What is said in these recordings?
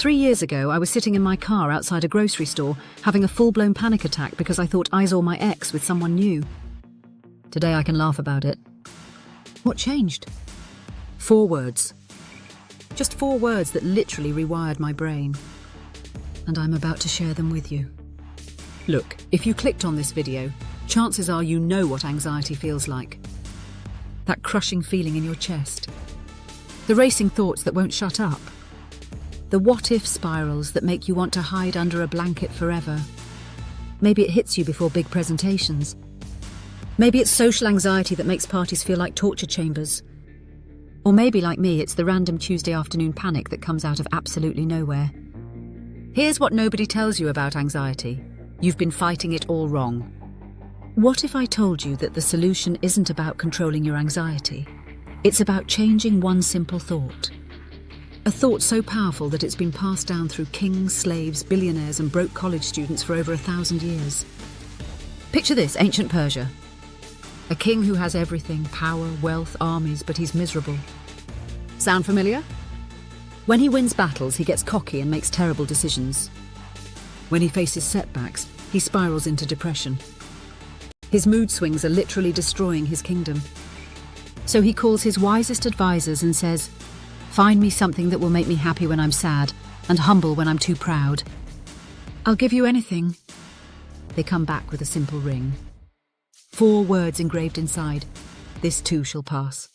3 years ago, I was sitting in my car outside a grocery store, having a full-blown panic attack because I thought I saw my ex with someone new. Today I can laugh about it. What changed? 4 words. Just 4 words that literally rewired my brain. And I'm about to share them with you. Look, if you clicked on this video, chances are you know what anxiety feels like. That crushing feeling in your chest. The racing thoughts that won't shut up. The what-if spirals that make you want to hide under a blanket forever. Maybe it hits you before big presentations. Maybe it's social anxiety that makes parties feel like torture chambers. Or maybe, like me, it's the random Tuesday afternoon panic that comes out of absolutely nowhere. Here's what nobody tells you about anxiety. You've been fighting it all wrong. What if I told you that the solution isn't about controlling your anxiety? It's about changing one simple thought. A thought so powerful that it's been passed down through kings, slaves, billionaires and broke college students for over 1,000 years. Picture this, ancient Persia. A king who has everything, power, wealth, armies, but he's miserable. Sound familiar? When he wins battles, he gets cocky and makes terrible decisions. When he faces setbacks, he spirals into depression. His mood swings are literally destroying his kingdom. So he calls his wisest advisors and says, "Find me something that will make me happy when I'm sad and humble when I'm too proud. I'll give you anything." They come back with a simple ring. 4 words engraved inside, "This too shall pass."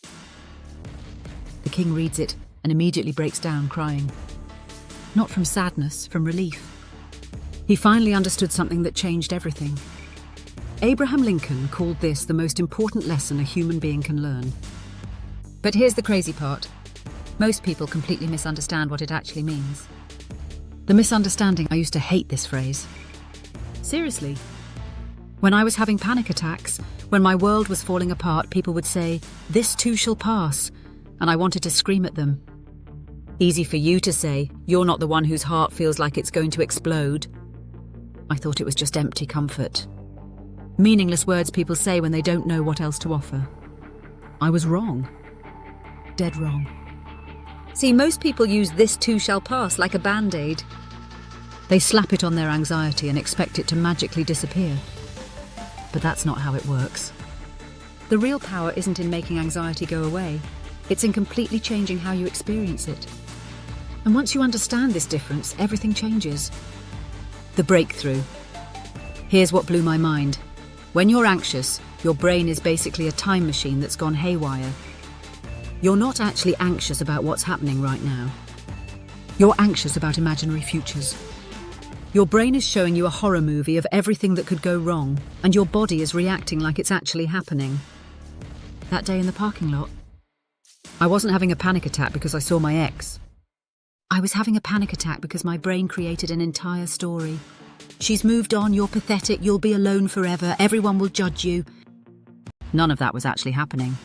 The king reads it and immediately breaks down crying. Not from sadness, from relief. He finally understood something that changed everything. Abraham Lincoln called this the most important lesson a human being can learn. But here's the crazy part. Most people completely misunderstand what it actually means. The misunderstanding, I used to hate this phrase. Seriously. When I was having panic attacks, when my world was falling apart, people would say, "This too shall pass," and I wanted to scream at them. Easy for you to say, you're not the one whose heart feels like it's going to explode. I thought it was just empty comfort. Meaningless words people say when they don't know what else to offer. I was wrong. Dead wrong. See, most people use "this too shall pass" like a band-aid. They slap it on their anxiety and expect it to magically disappear. But that's not how it works. The real power isn't in making anxiety go away. It's in completely changing how you experience it. And once you understand this difference, everything changes. The breakthrough. Here's what blew my mind. When you're anxious, your brain is basically a time machine that's gone haywire. You're not actually anxious about what's happening right now. You're anxious about imaginary futures. Your brain is showing you a horror movie of everything that could go wrong, and your body is reacting like it's actually happening. That day in the parking lot, I wasn't having a panic attack because I saw my ex. I was having a panic attack because my brain created an entire story. She's moved on, you're pathetic, you'll be alone forever, everyone will judge you. None of that was actually happening.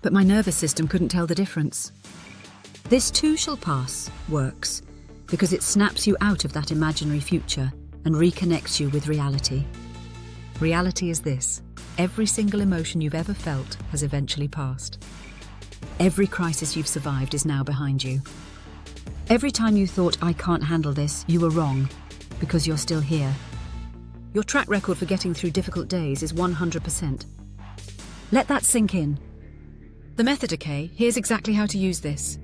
But my nervous system couldn't tell the difference. "This too shall pass" works because it snaps you out of that imaginary future and reconnects you with reality. Reality is this: every single emotion you've ever felt has eventually passed. Every crisis you've survived is now behind you. Every time you thought, "I can't handle this," you were wrong, because you're still here. Your track record for getting through difficult days is 100%. Let that sink in. The method, okay? Here's exactly how to use this.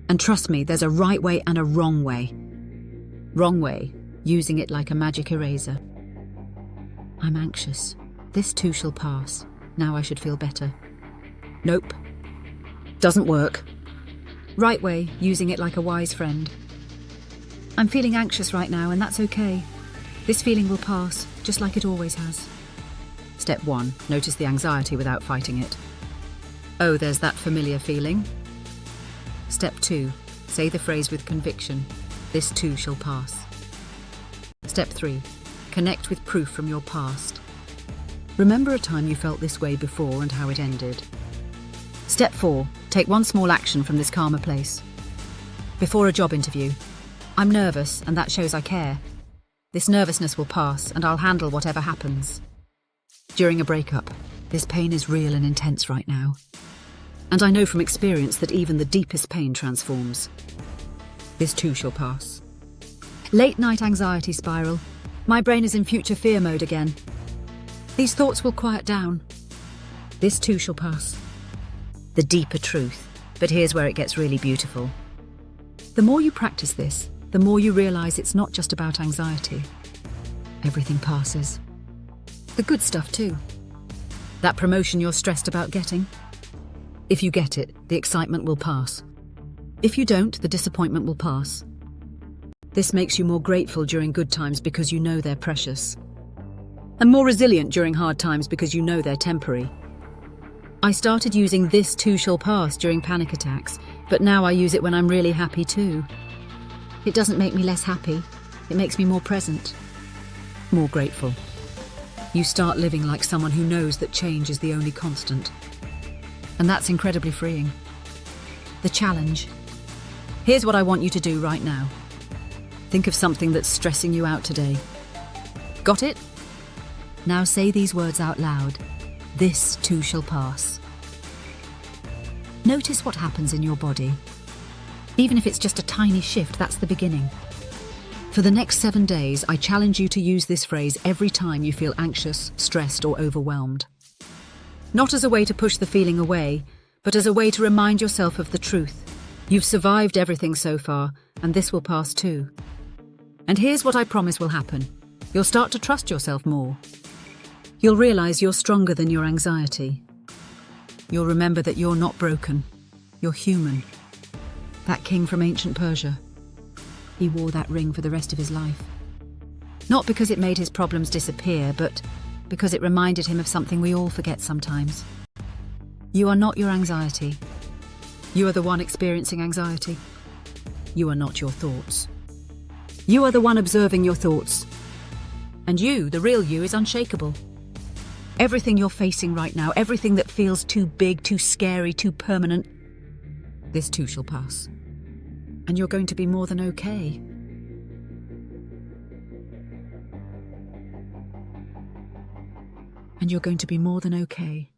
And trust me, there's a right way and a wrong way. Wrong way, using it like a magic eraser. I'm anxious. This too shall pass. Now I should feel better. Nope. Doesn't work. Right way, using it like a wise friend. I'm feeling anxious right now, and that's okay. This feeling will pass, just like it always has. Step 1, notice the anxiety without fighting it. Oh, there's that familiar feeling. Step 2, say the phrase with conviction. This too shall pass. Step 3, connect with proof from your past. Remember a time you felt this way before and how it ended. Step 4, take one small action from this calmer place. Before a job interview, I'm nervous and that shows I care. This nervousness will pass and I'll handle whatever happens. During a breakup, this pain is real and intense right now. And I know from experience that even the deepest pain transforms. This too shall pass. Late night anxiety spiral. My brain is in future fear mode again. These thoughts will quiet down. This too shall pass. The deeper truth, but here's where it gets really beautiful. The more you practice this, the more you realize it's not just about anxiety. Everything passes. The good stuff too. That promotion you're stressed about getting. If you get it, the excitement will pass. If you don't, the disappointment will pass. This makes you more grateful during good times because you know they're precious. And more resilient during hard times because you know they're temporary. I started using this too shall pass during panic attacks, but now I use it when I'm really happy too. It doesn't make me less happy, it makes me more present, more grateful. You start living like someone who knows that change is the only constant. And that's incredibly freeing. The challenge. Here's what I want you to do right now. Think of something that's stressing you out today. Got it? Now say these words out loud. This too shall pass. Notice what happens in your body. Even if it's just a tiny shift, that's the beginning. For the next 7 days, I challenge you to use this phrase every time you feel anxious, stressed, or overwhelmed. Not as a way to push the feeling away, but as a way to remind yourself of the truth. You've survived everything so far, and this will pass too. And here's what I promise will happen. You'll start to trust yourself more. You'll realize you're stronger than your anxiety. You'll remember that you're not broken. You're human. That king from ancient Persia. He wore that ring for the rest of his life. Not because it made his problems disappear, but because it reminded him of something we all forget sometimes. You are not your anxiety. You are the one experiencing anxiety. You are not your thoughts. You are the one observing your thoughts. And you, the real you, is unshakable. Everything you're facing right now, everything that feels too big, too scary, too permanent, this too shall pass. And you're going to be more than okay. And you're going to be more than okay.